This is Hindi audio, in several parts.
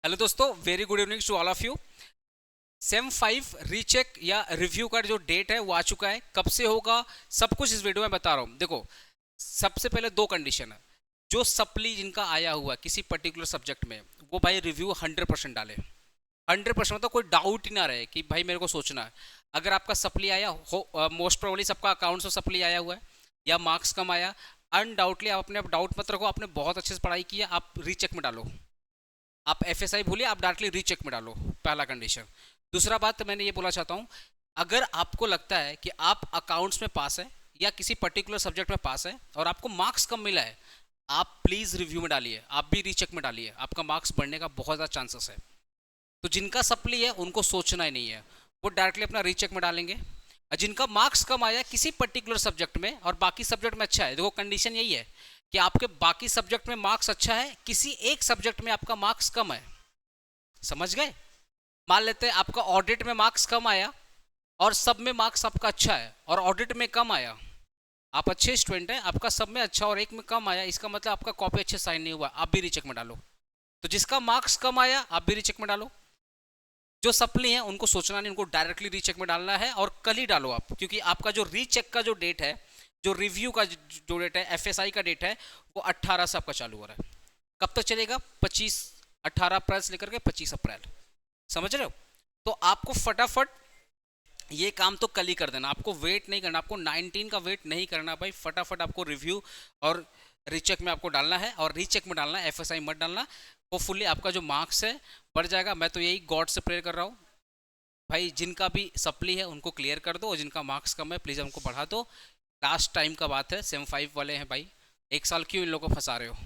हेलो दोस्तों, very good evening to all of you. Same 5 recheck या रिव्यू का जो डेट है वो आ चुका है। कब से होगा सब कुछ इस वीडियो में बता रहा हूँ। देखो, सबसे पहले दो कंडीशन है। जो सप्ली जिनका आया हुआ किसी पर्टिकुलर सब्जेक्ट में, वो भाई रिव्यू 100% डाले। 100% मतलब कोई डाउट ही ना रहे कि भाई मेरे को सोचना है। अगर आपका सप्ली आया हो, मोस्ट प्रोबेबली सबका अकाउंट से सप्ली आया हुआ है या मार्क्स कम आया, अनडाउटली आप अपने डाउट मत रखो। आपने बहुत अच्छे से पढ़ाई की है, आप रीचेक में डालो। आप एफएसआई भूलिए, आप डायरेक्टली रीचेक में डालो, पहला कंडीशन। दूसरा बात मैंने ये बोला चाहता हूँ, अगर आपको लगता है कि आप अकाउंट्स में पास है या किसी पर्टिकुलर सब्जेक्ट में पास है और आपको मार्क्स कम मिला है, आप प्लीज रिव्यू में डालिए, आप भी रीचेक में डालिए। आपका मार्क्स बढ़ने का बहुत ज़्यादा चांसेस है। तो जिनका सप्ली है उनको सोचना ही नहीं है, वो डायरेक्टली अपना रीचेक में डालेंगे। और जिनका मार्क्स कम आया किसी पर्टिकुलर सब्जेक्ट में और बाकी सब्जेक्ट में अच्छा है, देखो कंडीशन यही है कि आपके बाकी सब्जेक्ट में मार्क्स अच्छा है, किसी एक सब्जेक्ट में आपका मार्क्स कम है। समझ गए? मान लेते हैं आपका ऑडिट में मार्क्स कम आया और सब में मार्क्स आपका अच्छा है और ऑडिट में कम आया। आप अच्छे स्टूडेंट हैं, आपका सब में अच्छा और एक में कम आया, इसका मतलब आपका कॉपी अच्छे साइन नहीं हुआ, आप भी रीचेक में डालो। तो जिसका मार्क्स कम आया आप भी रीचेक में डालो। जो सप्ली हैं उनको सोचना नहीं, उनको डायरेक्टली रीचेक में डालना है और कल ही डालो आप, क्योंकि आपका जो रीचेक का जो डेट है, जो रिव्यू का जो डेट है, एफएसआई का डेट है, वो 18 से आपका चालू हो रहा है। कब तक चलेगा? 25, 18 अप्रैल से लेकर के 25 अप्रैल। समझ रहे हो? तो आपको फटाफट ये काम तो कल ही कर देना, आपको वेट नहीं करना, आपको 19 का वेट नहीं करना भाई। फटाफट आपको रिव्यू और रीचेक में आपको डालना है और रीचेक में डालना है, एफएसआई मत डालना। होपफुली आपका जो मार्क्स है बढ़ जाएगा। मैं तो यही गॉड से प्रेयर कर रहा हूँ भाई, जिनका भी सप्ली है उनको क्लियर कर दो और जिनका मार्क्स कम है प्लीज़ हमको बढ़ा दो। लास्ट टाइम का बात है, सेम 5 वाले हैं भाई, एक साल क्यों इन लोगों को फंसा रहे हो?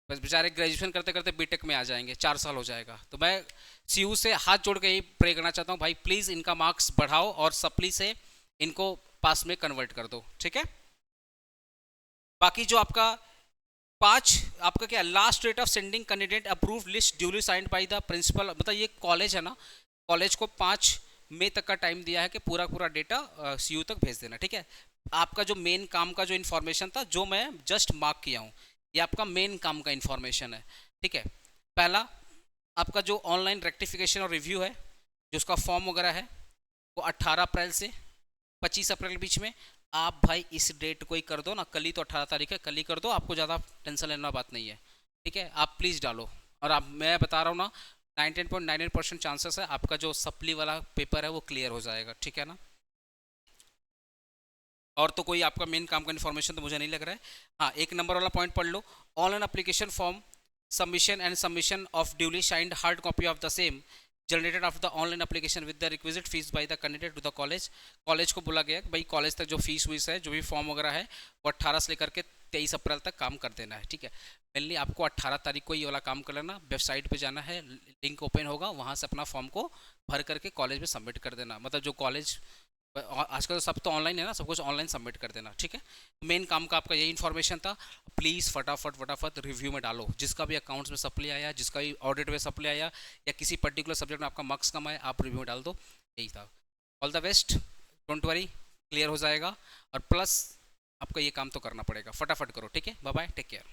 बस बेचारे ग्रेजुएशन करते करते बीटेक में आ जाएंगे, 4 साल हो जाएगा। तो मैं सीयू से हाथ जोड़ के यही प्रे करना चाहता हूँ भाई, प्लीज़ इनका मार्क्स बढ़ाओ और सप्ली से इनको पास में कन्वर्ट कर दो, ठीक है? बाकी जो आपका 5, आपका क्या last date of sending candidate approved list duly signed by the principal, मतलब ये कॉलेज है ना, कॉलेज को 5 मई तक का टाइम दिया है कि पूरा पूरा डेटा सीयू तक भेज देना, ठीक है? आपका जो मेन काम का जो इन्फॉर्मेशन था, जो मैं जस्ट मार्क किया हूँ, ये आपका मेन काम का इन्फॉर्मेशन है, ठीक है? पहला, आपका जो ऑनलाइन रेक्टिफिकेशन और रिव्यू है, जो उसका फॉर्म वगैरह है, वो 18 अप्रैल से 25 अप्रैल के बीच में आप भाई इस डेट को ही कर दो ना। कल ही तो 18 तारीख है, कल ही कर दो, आपको ज़्यादा टेंशन लेना बात नहीं है, ठीक है? आप प्लीज़ डालो। और आप, मैं बता रहा हूँ ना, 99.98% चांसेस है आपका जो सप्ली वाला पेपर है वो क्लियर हो जाएगा, ठीक है ना? और तो कोई आपका मेन काम का इन्फॉर्मेशन तो मुझे नहीं लग रहा है। हाँ, एक नंबर वाला पॉइंट पढ़ लो, online application form submission and submission of duly signed hard copy of the same generated of the online application with the requisite fees by the candidate to the college. College को बोला गया भाई, कॉलेज तक जो फीस वीस है, जो भी फॉर्म वगैरह है, वो 18 से लेकर के 23 अप्रैल तक काम कर देना है, ठीक है? मेनली आपको 18 तारीख को ये वाला काम कर लेना। वेबसाइट पे जाना है, लिंक ओपन होगा, वहाँ से अपना फॉर्म को भर करके कॉलेज में सबमिट कर देना। मतलब जो कॉलेज, आजकल तो सब तो ऑनलाइन है ना, सब कुछ ऑनलाइन सबमिट कर देना, ठीक है? मेन काम का आपका यही इन्फॉर्मेशन था। प्लीज़ फटाफट फटाफट रिव्यू में डालो। जिसका भी अकाउंट्स में सप्ली आया, जिसका भी ऑडिट में सप्ली आया या किसी पर्टिकुलर सब्जेक्ट में आपका मार्क्स कम आया, आप रिव्यू में डाल दो। यही था। All the best, don't worry, clear हो जाएगा। और प्लस आपका ये काम तो करना पड़ेगा, फटाफट करो, ठीक है? Bye bye, take care.